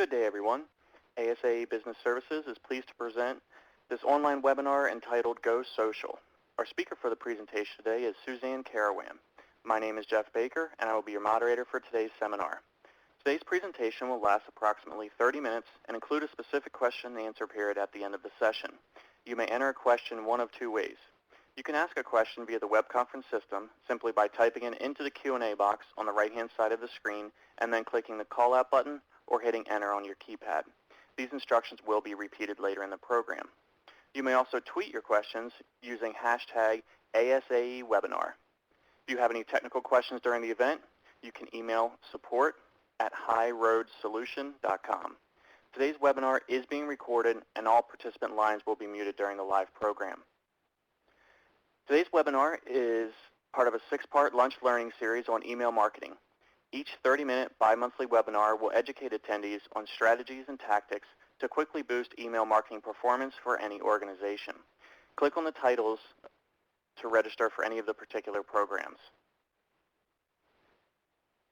Good day, everyone. ASAE Business Services is pleased to present this online webinar entitled Go Social. Our speaker for the presentation today is Suzanne Carawam. My name is Jeff Baker, and I will be your moderator for today's seminar. Today's presentation will last approximately 30 minutes and include a specific question and answer period at the end of the session. You may enter a question one of two ways. You can ask a question via the web conference system simply by typing it into the Q&A box on the right-hand side of the screen and then clicking the call out button or hitting enter on your keypad. These instructions will be repeated later in the program. You may also tweet your questions using hashtag ASAEwebinar. If you have any technical questions during the event, you can email support@highroadsolution.com. Today's webinar is being recorded and all participant lines will be muted during the live program. Today's webinar is part of a 6-part lunch learning series on email marketing. Each 30-minute bi-monthly webinar will educate attendees on strategies and tactics to quickly boost email marketing performance for any organization. Click on the titles to register for any of the particular programs.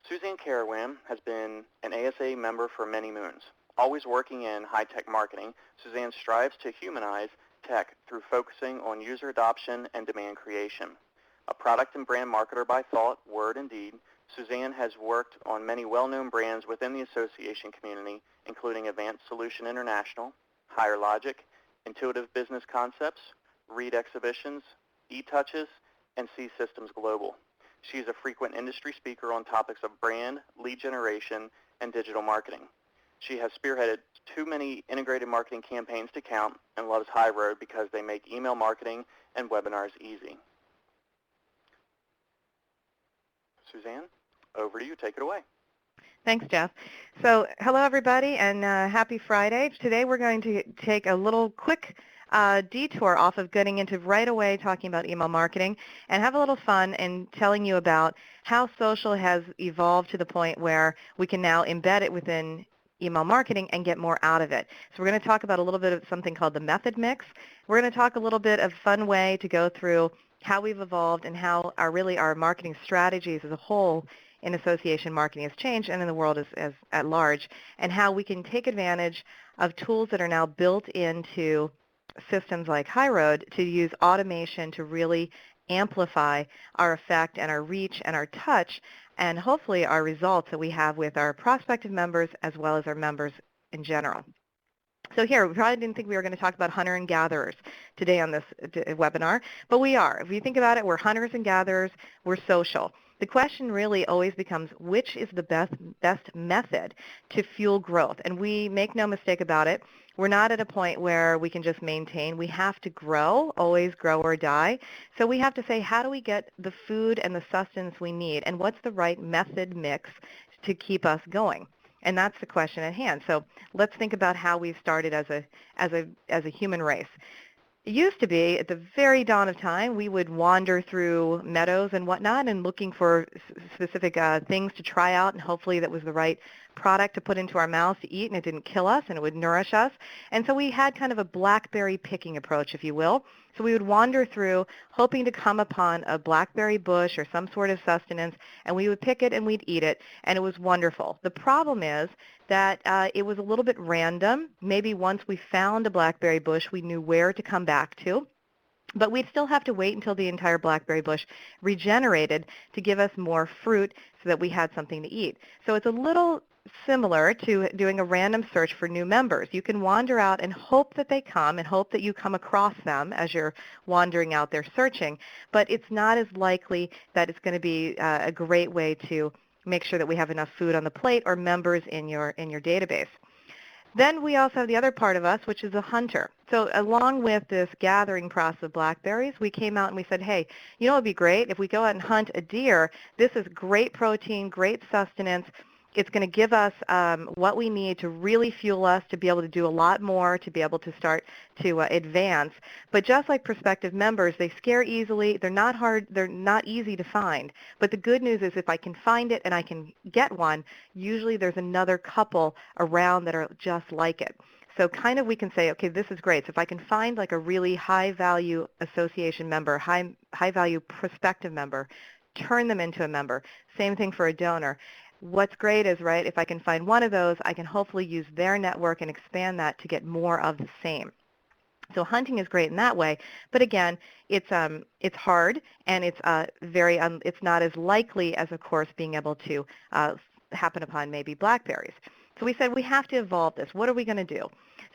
Suzanne Carawam has been an ASAE member for many moons. Always working in high-tech marketing, Suzanne strives to humanize tech through focusing on user adoption and demand creation. A product and brand marketer by thought, word, and deed, Suzanne has worked on many well-known brands within the association community, including Advanced Solution International, Higher Logic, Intuitive Business Concepts, Reed Exhibitions, eTouches, and C Systems Global. She is a frequent industry speaker on topics of brand, lead generation, and digital marketing. She has spearheaded too many integrated marketing campaigns to count and loves HighRoad because they make email marketing and webinars easy. Suzanne, over to you. Take it away. Thanks, Jeff. So hello, everybody, and happy Friday. Today we're going to take a little quick detour off of getting into right away talking about email marketing and have a little fun in telling you about how social has evolved to the point where we can now embed it within email marketing and get more out of it. So we're going to talk about a little bit of something called the method mix. We're going to talk a little bit of fun way to go through how we've evolved and how our marketing strategies as a whole in association marketing has changed and in the world as at large, and how we can take advantage of tools that are now built into systems like HighRoad to use automation to really amplify our effect and our reach and our touch and hopefully our results that we have with our prospective members as well as our members in general. So here, we probably didn't think we were going to talk about hunter and gatherers today on this webinar, but we are. If you think about it, we're hunters and gatherers, we're social. The question really always becomes, which is the best method to fuel growth? And we make no mistake about it. We're not at a point where we can just maintain. We have to grow, always grow or die. So we have to say, how do we get the food and the sustenance we need? And what's the right method mix to keep us going? And that's the question at hand. So let's think about how we started as a human race. It used to be, at the very dawn of time, we would wander through meadows and whatnot and looking for specific things to try out, and hopefully that was the right product to put into our mouths to eat and it didn't kill us and it would nourish us. And so we had kind of a blackberry picking approach, if you will. So we would wander through hoping to come upon a blackberry bush or some sort of sustenance, and we would pick it and we'd eat it, and it was wonderful. The problem is that it was a little bit random. Maybe once we found a blackberry bush, we knew where to come back to. But we'd still have to wait until the entire blackberry bush regenerated to give us more fruit so that we had something to eat. So it's a little similar to doing a random search for new members. You can wander out and hope that they come and hope that you come across them as you're wandering out there searching, but it's not as likely that it's going to be a great way to make sure that we have enough food on the plate or members in your database. Then we also have the other part of us, which is a hunter. So along with this gathering process of blackberries, we came out and we said, hey, you know what would be great? If we go out and hunt a deer, this is great protein, great sustenance. It's going to give us what we need to really fuel us to be able to do a lot more, to be able to start to advance. But just like prospective members, they scare easily. They're not hard. They're not easy to find. But the good news is if I can find it and I can get one, usually there's another couple around that are just like it. So kind of we can say, okay, this is great. So if I can find like a really high-value association member, high-value prospective member, turn them into a member. Same thing for a donor. what's great is, right, if I can find one of those, I can hopefully use their network and expand that to get more of the same. So hunting is great in that way, but again, it's hard, and it's not as likely as, of course, being able to happen upon maybe blackberries. So we said we have to evolve this. What are we going to do?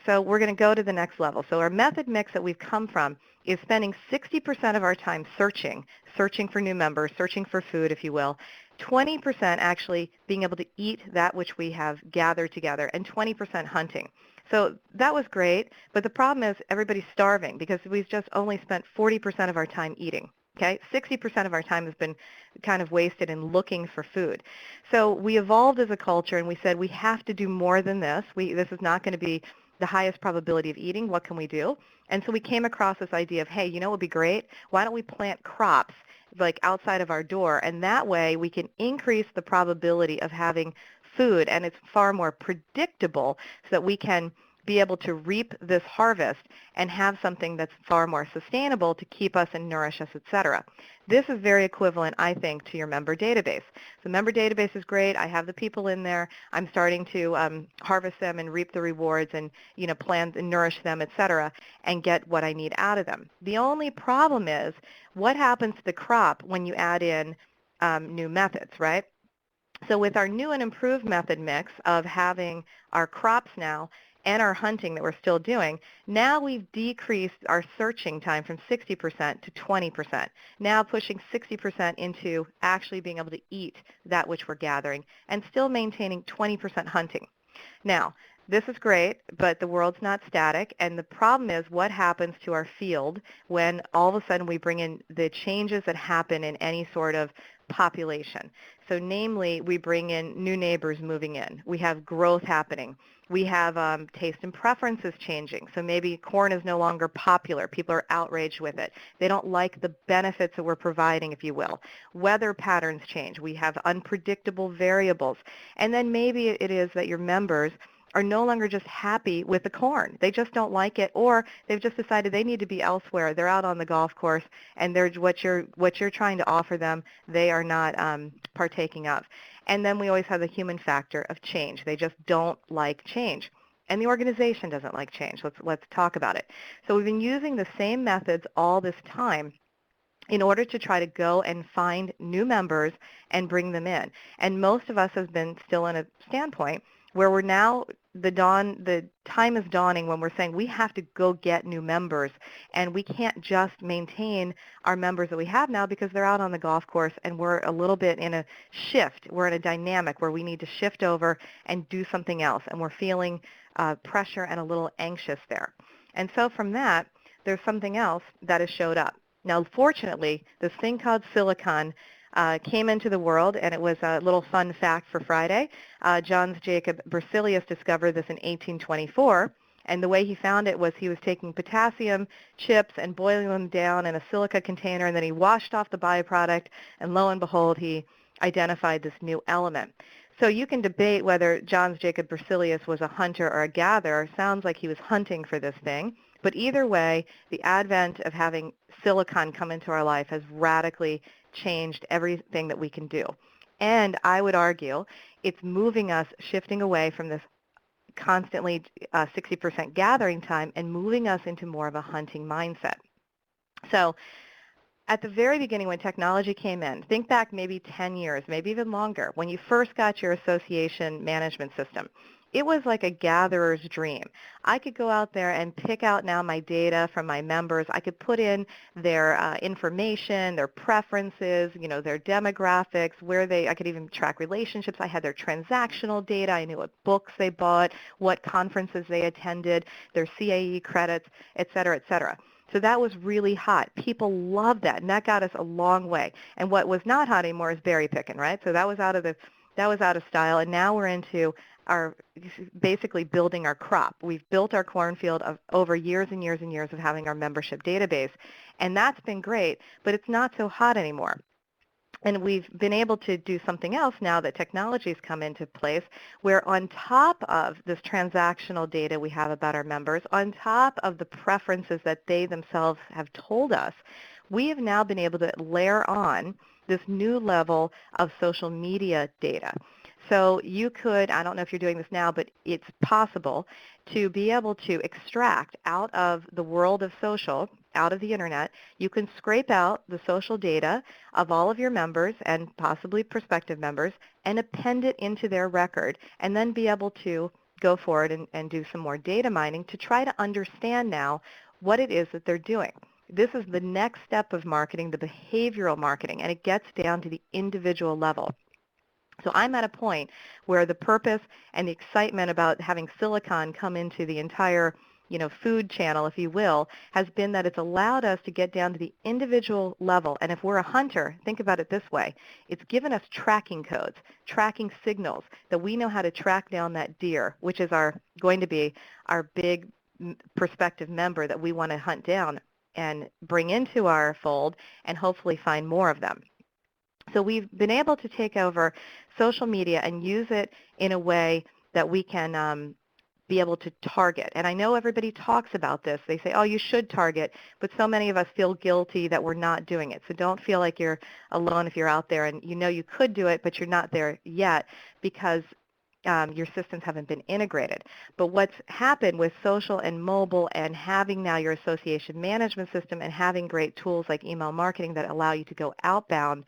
So we're going to go to the next level. So our method mix that we've come from is spending 60% of our time searching for new members, searching for food, if you will, 20% actually being able to eat that which we have gathered together, and 20% hunting. So that was great, but the problem is everybody's starving because we've just only spent 40% of our time eating. Okay, 60% of our time has been kind of wasted in looking for food. So we evolved as a culture, and we said we have to do more than this. This is not going to be the highest probability of eating. What can we do? And so we came across this idea of, hey, you know what would be great? Why don't we plant crops like outside of our door, and that way we can increase the probability of having food, and it's far more predictable so that we can be able to reap this harvest and have something that's far more sustainable to keep us and nourish us, etc. This is very equivalent, I think, to your member database. The member database is great. I have the people in there. I'm starting to harvest them and reap the rewards and plan and nourish them, etc., and get what I need out of them. The only problem is what happens to the crop when you add in new methods, right? So with our new and improved method mix of having our crops now and our hunting that we're still doing, now we've decreased our searching time from 60% to 20%, now pushing 60% into actually being able to eat that which we're gathering and still maintaining 20% hunting. Now, this is great, but the world's not static, and the problem is what happens to our field when all of a sudden we bring in the changes that happen in any sort of population. So namely, we bring in new neighbors moving in. We have growth happening. We have taste and preferences changing. So maybe corn is no longer popular. People are outraged with it. They don't like the benefits that we're providing, if you will. Weather patterns change. We have unpredictable variables. And then maybe it is that your members are no longer just happy with the corn. They just don't like it, or they've just decided they need to be elsewhere. They're out on the golf course, and what you're trying to offer them, they are not partaking of. And then we always have the human factor of change. They just don't like change. And the organization doesn't like change. Let's talk about it. So we've been using the same methods all this time in order to try to go and find new members and bring them in. And most of us have been still in a standpoint where we're now, the time is dawning when we're saying we have to go get new members, and we can't just maintain our members that we have now because they're out on the golf course, and we're a little bit in a shift. We're in a dynamic where we need to shift over and do something else, and we're feeling pressure and a little anxious there. And so from that, there's something else that has showed up. Now, fortunately, this thing called silicon came into the world, and it was a little fun fact for Friday. Jöns Jacob Berzelius discovered this in 1824, and the way he found it was he was taking potassium chips and boiling them down in a silica container, and then he washed off the byproduct, and lo and behold, he identified this new element. So you can debate whether Jöns Jacob Berzelius was a hunter or a gatherer. Sounds like he was hunting for this thing. But either way, the advent of having silicon come into our life has radically changed everything that we can do. And I would argue it's moving us, shifting away from this constantly 60% gathering time and moving us into more of a hunting mindset. So at the very beginning when technology came in, think back maybe 10 years, maybe even longer, when you first got your association management system. It was like a gatherer's dream. I could go out there and pick out now my data from my members. I could put in their information, their preferences, their demographics, I could even track relationships. I had their transactional data. I knew what books they bought, what conferences they attended, their CAE credits, et cetera, et cetera. So that was really hot. People loved that, and that got us a long way. And what was not hot anymore is berry picking, right? So that was out of style, and now we're into our basically building our crop. We've built our cornfield of over years and years and years of having our membership database, and that's been great, but it's not so hot anymore. And we've been able to do something else now that technology's come into place, where on top of this transactional data we have about our members, on top of the preferences that they themselves have told us, we have now been able to layer on this new level of social media data. So you could, I don't know if you're doing this now, but it's possible to be able to extract out of the world of social, out of the internet, you can scrape out the social data of all of your members and possibly prospective members and append it into their record, and then be able to go forward and do some more data mining to try to understand now what it is that they're doing. This is the next step of marketing, the behavioral marketing, and it gets down to the individual level. So I'm at a point where the purpose and the excitement about having silicon come into the entire food channel, if you will, has been that it's allowed us to get down to the individual level. And if we're a hunter, think about it this way. It's given us tracking codes, tracking signals that we know how to track down that deer, which is going to be our big prospective member that we want to hunt down and bring into our fold and hopefully find more of them. So we've been able to take over social media and use it in a way that we can be able to target. And I know everybody talks about this. They say, oh, you should target, but so many of us feel guilty that we're not doing it. So don't feel like you're alone if you're out there and you know you could do it, but you're not there yet because your systems haven't been integrated. But what's happened with social and mobile and having now your association management system and having great tools like email marketing that allow you to go outbound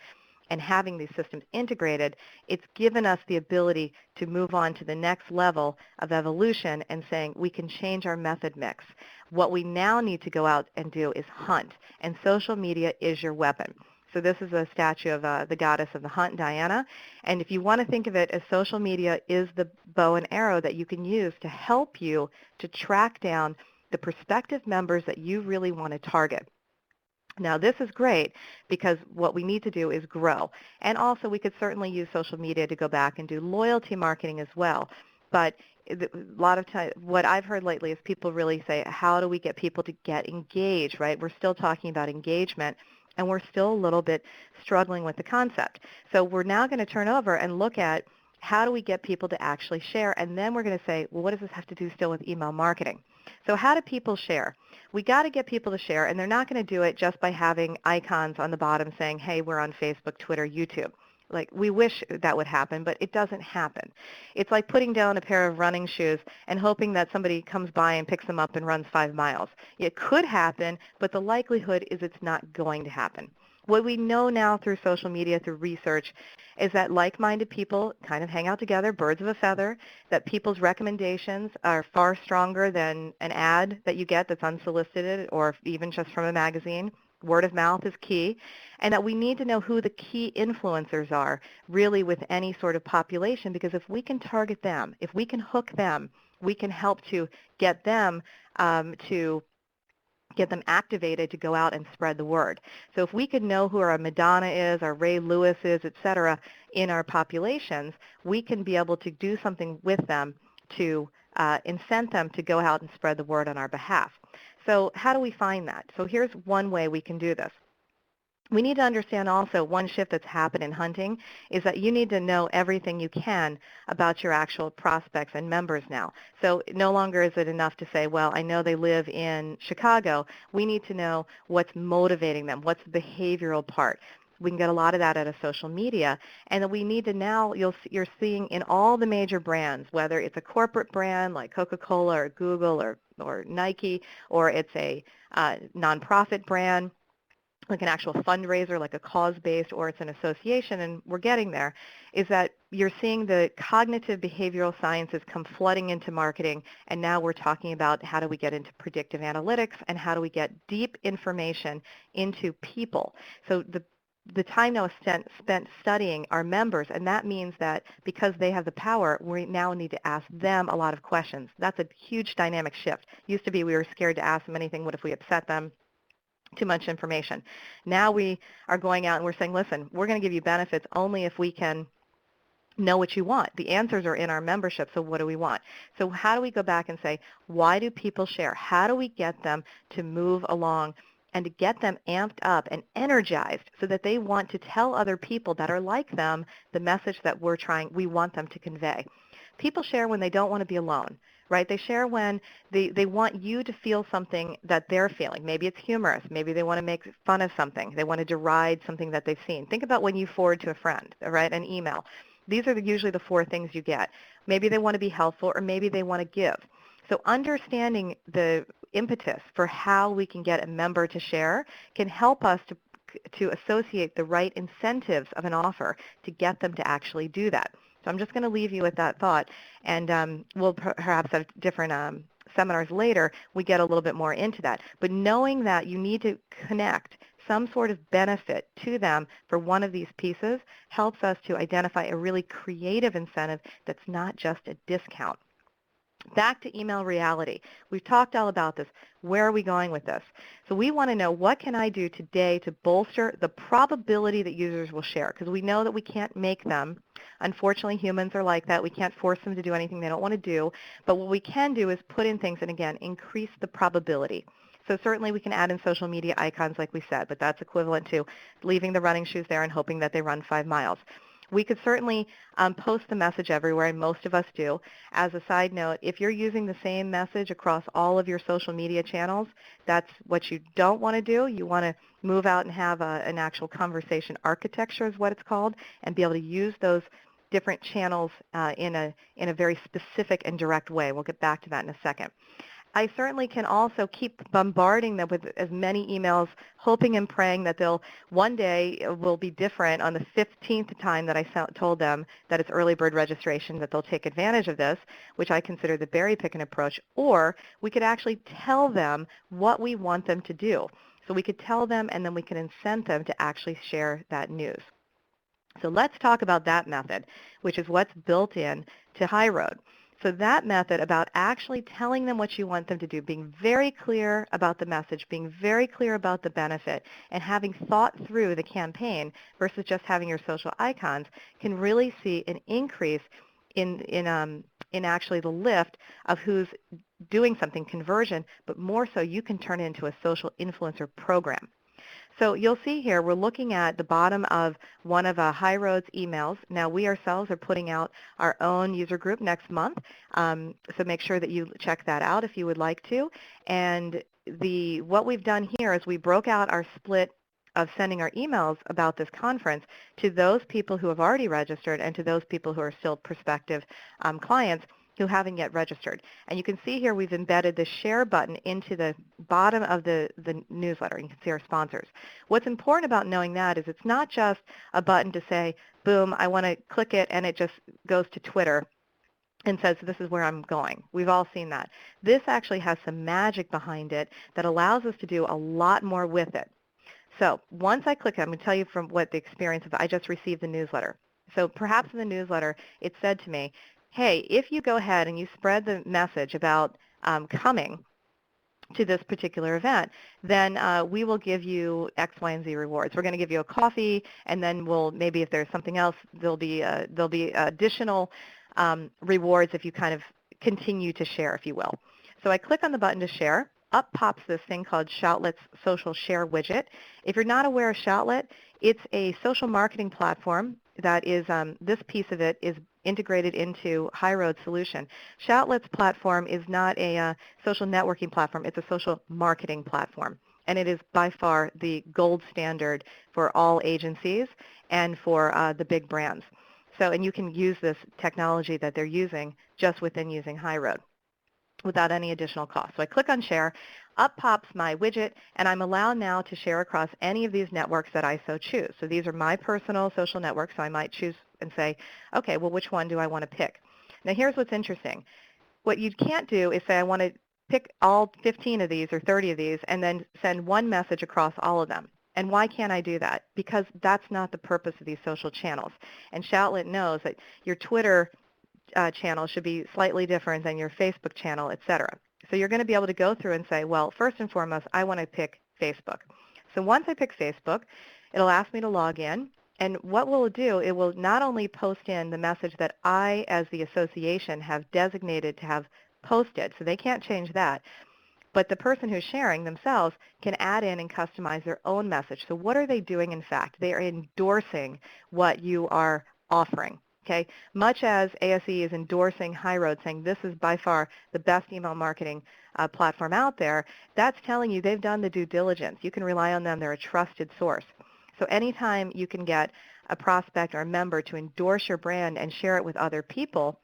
and having these systems integrated, it's given us the ability to move on to the next level of evolution and saying we can change our method mix. What we now need to go out and do is hunt, and social media is your weapon. So this is a statue of the goddess of the hunt, Diana, and if you want to think of it as social media is the bow and arrow that you can use to help you to track down the prospective members that you really want to target. Now, this is great because what we need to do is grow. And also, we could certainly use social media to go back and do loyalty marketing as well. But a lot of times, what I've heard lately is people really say, how do we get people to get engaged, right? We're still talking about engagement, and we're still a little bit struggling with the concept. So we're now going to turn over and look at how do we get people to actually share, and then we're going to say, well, what does this have to do still with email marketing? So how do people share? We got to get people to share, and they're not going to do it just by having icons on the bottom saying, hey, we're on Facebook, Twitter, YouTube. Like, we wish that would happen, but it doesn't happen. It's like putting down a pair of running shoes and hoping that somebody comes by and picks them up and runs 5 miles. It could happen, but the likelihood is it's not going to happen. What we know now through social media, through research, is that like-minded people kind of hang out together, birds of a feather, that people's recommendations are far stronger than an ad that you get that's unsolicited or even just from a magazine. Word of mouth is key, and that we need to know who the key influencers are really with any sort of population, because if we can target them, if we can hook them, we can help to get them activated to go out and spread the word. So if we could know who our Madonna is, our Ray Lewis is, et cetera, in our populations, we can be able to do something with them to incent them to go out and spread the word on our behalf. So how do we find that? So here's one way we can do this. We need to understand also one shift that's happened in hunting is that you need to know everything you can about your actual prospects and members now. So no longer is it enough to say, well, I know they live in Chicago. We need to know what's motivating them, what's the behavioral part. We can get a lot of that out of social media. And then we need to now, you're seeing in all the major brands, whether it's a corporate brand like Coca-Cola or Google or Nike, or it's a nonprofit brand, like an actual fundraiser, like a cause-based, or it's an association, and we're getting there, is that you're seeing the cognitive behavioral sciences come flooding into marketing, and now we're talking about how do we get into predictive analytics and how do we get deep information into people. So the time now is spent studying our members, and that means that because they have the power, we now need to ask them a lot of questions. That's a huge dynamic shift. Used to be we were scared to ask them anything. What if we upset them? Too much information. Now we are going out and we're saying, listen, we're going to give you benefits only if we can know what you want. The answers are in our membership, so what do we want? So how do we go back and say, why do people share? How do we get them to move along and to get them amped up and energized so that they want to tell other people that are like them the message that we want them to convey? People share when they don't want to be alone. Right? They share when they want you to feel something that they're feeling. Maybe it's humorous. Maybe they want to make fun of something. They want to deride something that they've seen. Think about when you forward to a friend, right, an email. These are usually the 4 things you get. Maybe they want to be helpful, or maybe they want to give. So understanding the impetus for how we can get a member to share can help us to associate the right incentives of an offer to get them to actually do that. So I'm just going to leave you with that thought, and we'll perhaps have different seminars later. We get a little bit more into that. But knowing that you need to connect some sort of benefit to them for one of these pieces helps us to identify a really creative incentive that's not just a discount. Back to email reality. We've talked all about this. Where are we going with this? So we want to know, what can I do today to bolster the probability that users will share? Because we know that we can't make them. Unfortunately, humans are like that. We can't force them to do anything they don't want to do. But what we can do is put in things and, again, increase the probability. So certainly we can add in social media icons like we said, but that's equivalent to leaving the running shoes there and hoping that they run 5 miles. We could certainly post the message everywhere, and most of us do. As a side note, if you're using the same message across all of your social media channels, that's what you don't want to do. You want to move out and have an actual conversation architecture is what it's called, and be able to use those different channels in a very specific and direct way. We'll get back to that in a second. I certainly can also keep bombarding them with as many emails, hoping and praying that they'll one day will be different on the 15th time that I told them that it's early bird registration, that they'll take advantage of this, which I consider the berry picking approach. Or we could actually tell them what we want them to do. So we could tell them, and then we can incent them to actually share that news. So let's talk about that method, which is what's built in to HighRoad. So that method about actually telling them what you want them to do, being very clear about the message, being very clear about the benefit, and having thought through the campaign versus just having your social icons, can really see an increase in actually the lift of who's doing something, conversion, but more so you can turn it into a social influencer program. So you'll see here, we're looking at the bottom of one of HighRoad's emails. Now, we ourselves are putting out our own user group next month, so make sure that you check that out if you would like to. And what we've done here is we broke out our split of sending our emails about this conference to those people who have already registered and to those people who are still prospective clients who haven't yet registered. And you can see here we've embedded the share button into the bottom of the newsletter. You can see our sponsors. What's important about knowing that is it's not just a button to say, boom, I want to click it, and it just goes to Twitter and says, this is where I'm going. We've all seen that. This actually has some magic behind it that allows us to do a lot more with it. So once I click it, I'm going to tell you from what the experience of, I just received the newsletter. So perhaps in the newsletter, it said to me, hey, if you go ahead and you spread the message about coming to this particular event, then we will give you X, Y, and Z rewards. We're going to give you a coffee, and then we'll maybe if there's something else, there'll be additional rewards if you kind of continue to share, if you will. So I click on the button to share. Up pops this thing called Shoutlet's Social Share Widget. If you're not aware of Shoutlet, it's a social marketing platform that is, this piece of it is integrated into HighRoad's solution. Shoutlet's platform is not a social networking platform. It's a social marketing platform. And it is by far the gold standard for all agencies and for the big brands. So, and you can use this technology that they're using just within using HighRoad without any additional cost. So I click on share, up pops my widget, and I'm allowed now to share across any of these networks that I so choose. So these are my personal social networks, so I might choose and say, okay, well, which one do I want to pick? Now here's what's interesting. What you can't do is say I want to pick all 15 of these or 30 of these and then send one message across all of them. And why can't I do that? Because that's not the purpose of these social channels. And Shoutlet knows that your Twitter channel should be slightly different than your Facebook channel, et cetera. So you're going to be able to go through and say, well, first and foremost, I want to pick Facebook. So once I pick Facebook, it'll ask me to log in. And what will it do, it will not only post in the message that I, as the association, have designated to have posted, so they can't change that, but the person who's sharing themselves can add in and customize their own message. So what are they doing, in fact? They are endorsing what you are offering. Okay, much as ASAE is endorsing HighRoad, saying this is by far the best email marketing platform out there, that's telling you they've done the due diligence. You can rely on them. They're a trusted source. So anytime you can get a prospect or a member to endorse your brand and share it with other people,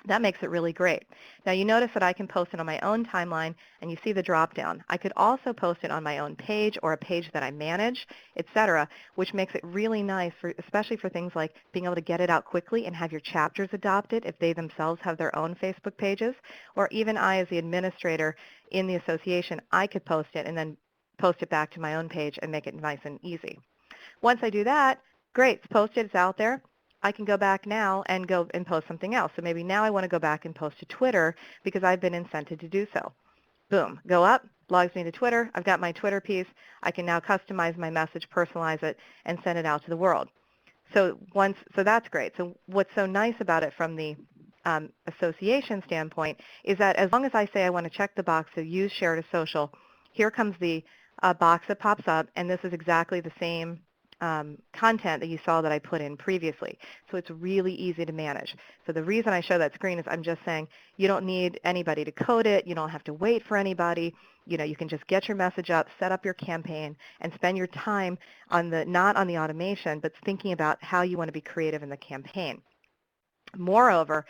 that makes it really great. Now you notice that I can post it on my own timeline, and you see the drop down. I could also post it on my own page or a page that I manage, etc., which makes it really nice, especially for things like being able to get it out quickly and have your chapters adopted if they themselves have their own Facebook pages, or even I as the administrator in the association, I could post it and then post it back to my own page and make it nice and easy. Once I do that, great, it's posted, it's out there. I can go back now and go and post something else. So maybe now I want to go back and post to Twitter because I've been incented to do so. Boom, go up, logs me to Twitter. I've got my Twitter piece. I can now customize my message, personalize it, and send it out to the world. So that's great. So what's so nice about it from the association standpoint is that as long as I say I want to check the box to use share to social, here comes the box that pops up, and this is exactly the same content that you saw that I put in previously. So it's really easy to manage. So the reason I show that screen is I'm just saying you don't need anybody to code it. You don't have to wait for anybody. You can just get your message up, set up your campaign, and spend your time on not on the automation, but thinking about how you want to be creative in the campaign. Moreover,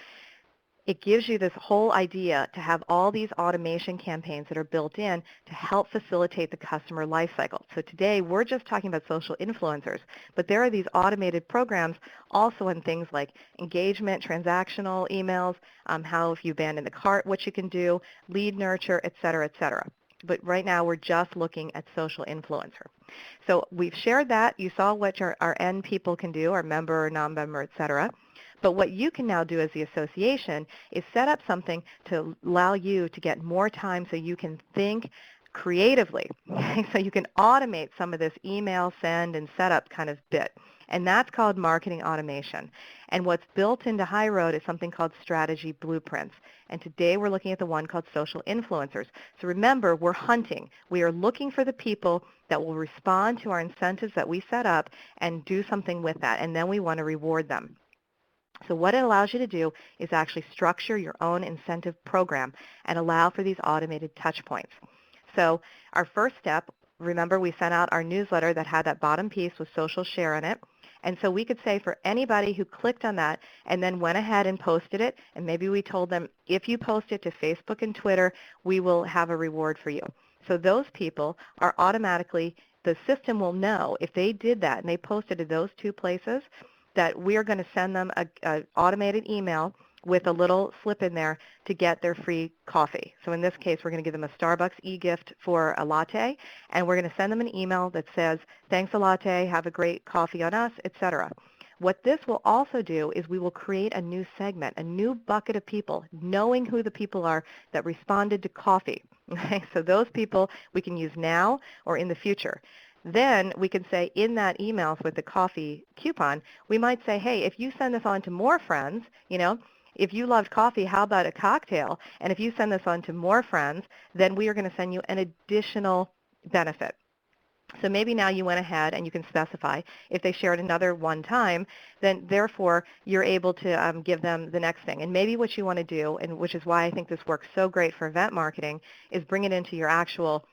it gives you this whole idea to have all these automation campaigns that are built in to help facilitate the customer lifecycle. So today we're just talking about social influencers, but there are these automated programs also in things like engagement, transactional emails, how if you abandon the cart, what you can do, lead nurture, et cetera, et cetera. But right now we're just looking at social influencer. So we've shared that. You saw what our end people can do, our member or non-member, et cetera. But what you can now do as the association is set up something to allow you to get more time so you can think creatively. Okay? So you can automate some of this email send and setup kind of bit. And that's called marketing automation. And what's built into HighRoad is something called strategy blueprints. And today we're looking at the one called social influencers. So remember, we're hunting. We are looking for the people that will respond to our incentives that we set up and do something with that. And then we want to reward them. So what it allows you to do is actually structure your own incentive program and allow for these automated touch points. So our first step, remember we sent out our newsletter that had that bottom piece with social share in it. And so we could say for anybody who clicked on that and then went ahead and posted it, and maybe we told them, if you post it to Facebook and Twitter, we will have a reward for you. So those people are automatically, the system will know if they did that and they posted to those two places, that we are going to send them an automated email with a little slip in there to get their free coffee. So in this case, we're going to give them a Starbucks e-gift for a latte, and we're going to send them an email that says, thanks a latte, have a great coffee on us, etc. What this will also do is we will create a new segment, a new bucket of people, knowing who the people are that responded to coffee. Okay? So those people we can use now or in the future. Then we can say in that email with the coffee coupon, we might say, hey, if you send this on to more friends, if you loved coffee, how about a cocktail? And if you send this on to more friends, then we are going to send you an additional benefit. So maybe now you went ahead and you can specify if they shared another one time, then therefore you're able to give them the next thing. And maybe what you want to do, and which is why I think this works so great for event marketing, is bring it into your actual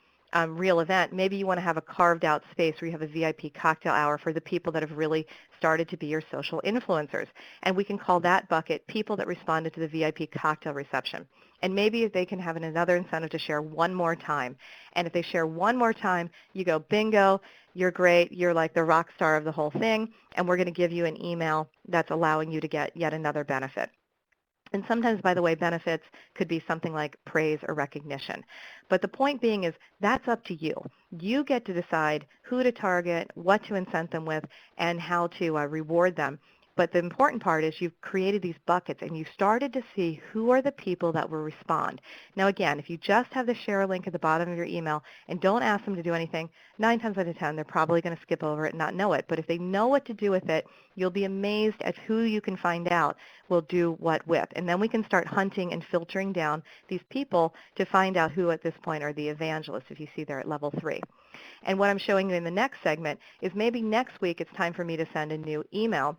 real event. Maybe you want to have a carved out space where you have a VIP cocktail hour for the people that have really started to be your social influencers. And we can call that bucket people that responded to the VIP cocktail reception. And maybe they can have another incentive to share one more time. And if they share one more time, you go, bingo, you're great, you're like the rock star of the whole thing, and we're going to give you an email that's allowing you to get yet another benefit. And sometimes, by the way, benefits could be something like praise or recognition. But the point being is that's up to you. You get to decide who to target, what to incent them with, and how to reward them. But the important part is you've created these buckets and you started to see who are the people that will respond. Now again, if you just have the share link at the bottom of your email and don't ask them to do anything, 9 times out of 10 they're probably going to skip over it and not know it. But if they know what to do with it, you'll be amazed at who you can find out will do what with. And then we can start hunting and filtering down these people to find out who at this point are the evangelists, if you see there at level 3. And what I'm showing you in the next segment is maybe next week it's time for me to send a new email.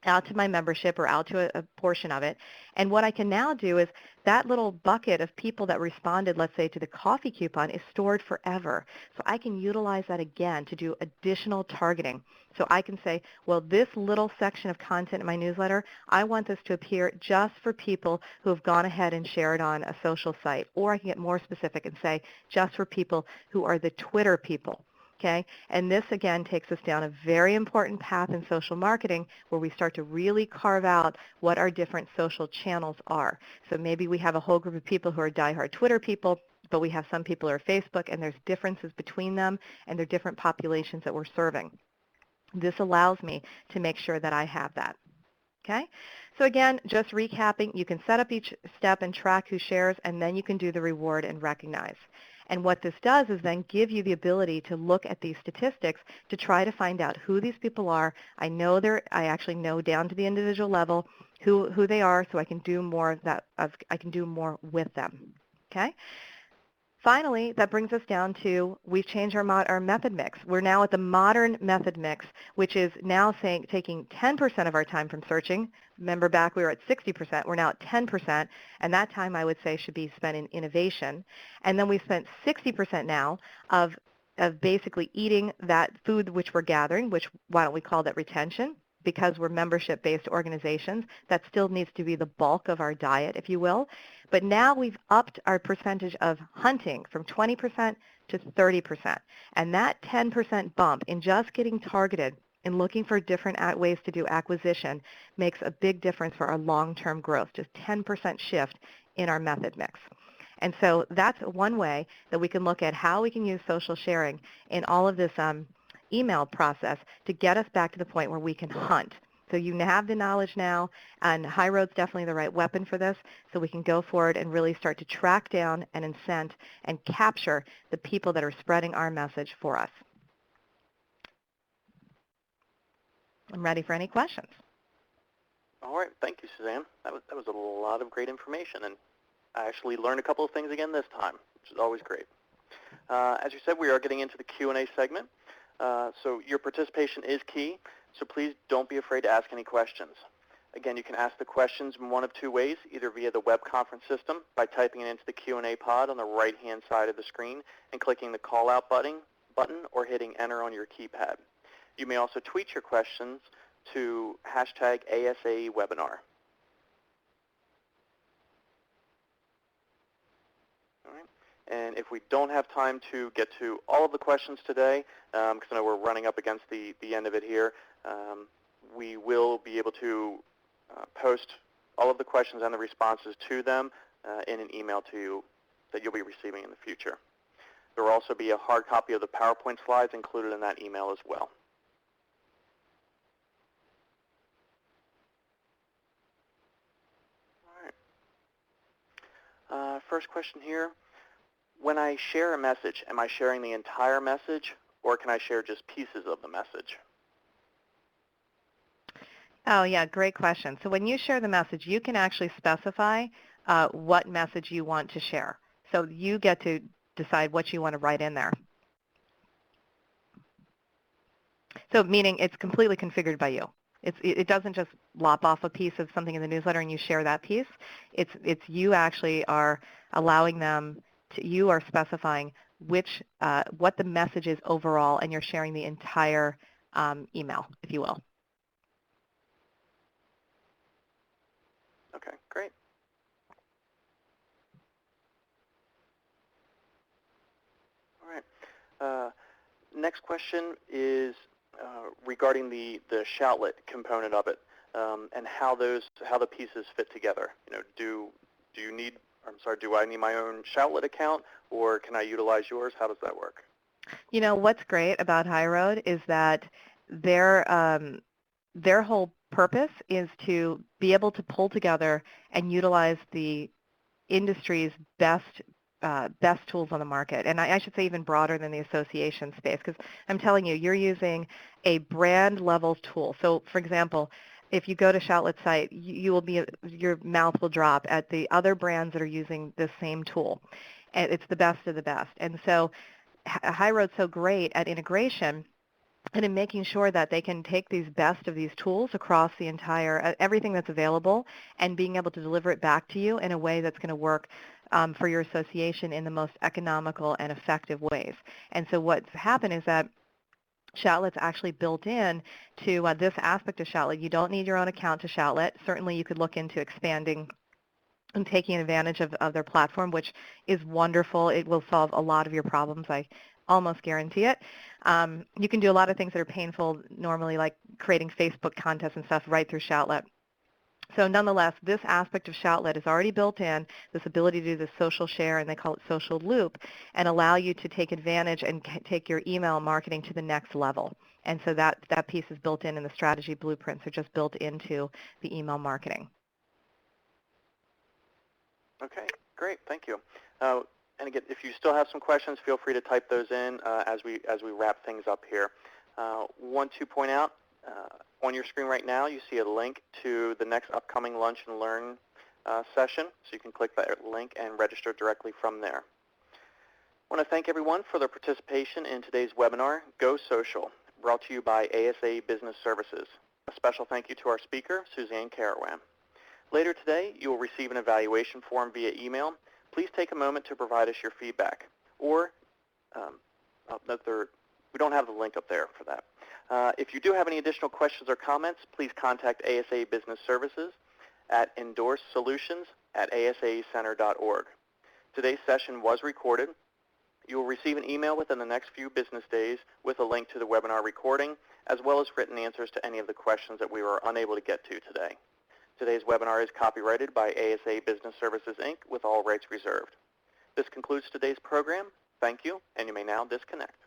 out to my membership or out to a portion of it. And what I can now do is that little bucket of people that responded, let's say, to the coffee coupon is stored forever. So I can utilize that again to do additional targeting. So I can say, well, this little section of content in my newsletter, I want this to appear just for people who have gone ahead and shared on a social site. Or I can get more specific and say, just for people who are the Twitter people. Okay? And this, again, takes us down a very important path in social marketing where we start to really carve out what our different social channels are. So maybe we have a whole group of people who are diehard Twitter people, but we have some people who are Facebook, and there's differences between them, and they're different populations that we're serving. This allows me to make sure that I have that. Okay? So again, just recapping, you can set up each step and track who shares, and then you can do the reward and recognize. And what this does is then give you the ability to look at these statistics to try to find out who these people are. I actually know down to the individual level who they are, so I can do more of that. I can do more with them. Okay? Finally, that brings us down to we've changed our method mix. We're now at the modern method mix, which is now taking 10% of our time from searching. Remember back we were at 60%. We're now at 10%, and that time I would say should be spent in innovation. And then we spent 60% now of basically eating that food which we're gathering, which why don't we call that retention? Because we're membership-based organizations, that still needs to be the bulk of our diet, if you will. But now we've upped our percentage of hunting from 20% to 30%. And that 10% bump in just getting targeted and looking for different ways to do acquisition makes a big difference for our long-term growth, just 10% shift in our method mix. And so that's one way that we can look at how we can use social sharing in all of this email process to get us back to the point where we can hunt. So you have the knowledge now, and HighRoad's definitely the right weapon for this, so we can go forward and really start to track down and incent and capture the people that are spreading our message for us. I'm ready for any questions. All right, thank you, Suzanne. That was a lot of great information, and I actually learned a couple of things again this time, which is always great. As you said, we are getting into the Q&A segment. So your participation is key, so please don't be afraid to ask any questions. Again, you can ask the questions in one of two ways, either via the web conference system by typing it into the Q&A pod on the right-hand side of the screen and clicking the call-out button or hitting enter on your keypad. You may also tweet your questions to hashtag ASAE webinar. All right. And if we don't have time to get to all of the questions today, because I know we're running up against the end of it here, we will be able to post all of the questions and the responses to them in an email to you that you'll be receiving in the future. There will also be a hard copy of the PowerPoint slides included in that email as well. All right. First question here. When I share a message, am I sharing the entire message, or can I share just pieces of the message? Oh, yeah, great question. So when you share the message, you can actually specify what message you want to share. So you get to decide what you want to write in there. So meaning it's completely configured by you. It doesn't just lop off a piece of something in the newsletter and you share that piece. It's you actually are allowing them to, you are specifying what the message is overall, and you're sharing the entire email, if you will. Okay, great. All right. Next question is regarding the Shoutlet component of it and how the pieces fit together. You know, do I need my own Shoutlet account, or can I utilize yours? How does that work? You know, what's great about HighRoad is that their whole purpose is to be able to pull together and utilize the industry's best tools on the market. And I should say even broader than the association space, because I'm telling you, you're using a brand level tool. So for example, if you go to Shoutlet's site, your mouth will drop at the other brands that are using the same tool. And it's the best of the best. And so HighRoad's so great at integration and in making sure that they can take these best of these tools across the entire, everything that's available, and being able to deliver it back to you in a way that's going to work for your association in the most economical and effective ways. And so what's happened is that Shoutlet's actually built in to this aspect of Shoutlet. You don't need your own account to Shoutlet. Certainly you could look into expanding and taking advantage of their platform, which is wonderful. It will solve a lot of your problems. I almost guarantee it. You can do a lot of things that are painful normally, like creating Facebook contests and stuff right through Shoutlet. So nonetheless, this aspect of Shoutlet is already built in, this ability to do the social share, and they call it social loop, and allow you to take advantage and take your email marketing to the next level. And so that piece is built in, and the strategy blueprints are just built into the email marketing. Okay, great. Thank you. And again, if you still have some questions, feel free to type those in as we wrap things up here. Want to point out, on your screen right now, you see a link to the next upcoming Lunch and Learn session, so you can click that link and register directly from there. I want to thank everyone for their participation in today's webinar, Go Social, brought to you by ASAE Business Services. A special thank you to our speaker, Suzanne Carawam. Later today, you will receive an evaluation form via email. Please take a moment to provide us your feedback. Or, we don't have the link up there for that. If you do have any additional questions or comments, please contact ASAE Business Services at endorsesolutions@asaecenter.org. Today's session was recorded. You will receive an email within the next few business days with a link to the webinar recording, as well as written answers to any of the questions that we were unable to get to today. Today's webinar is copyrighted by ASAE Business Services, Inc., with all rights reserved. This concludes today's program. Thank you, and you may now disconnect.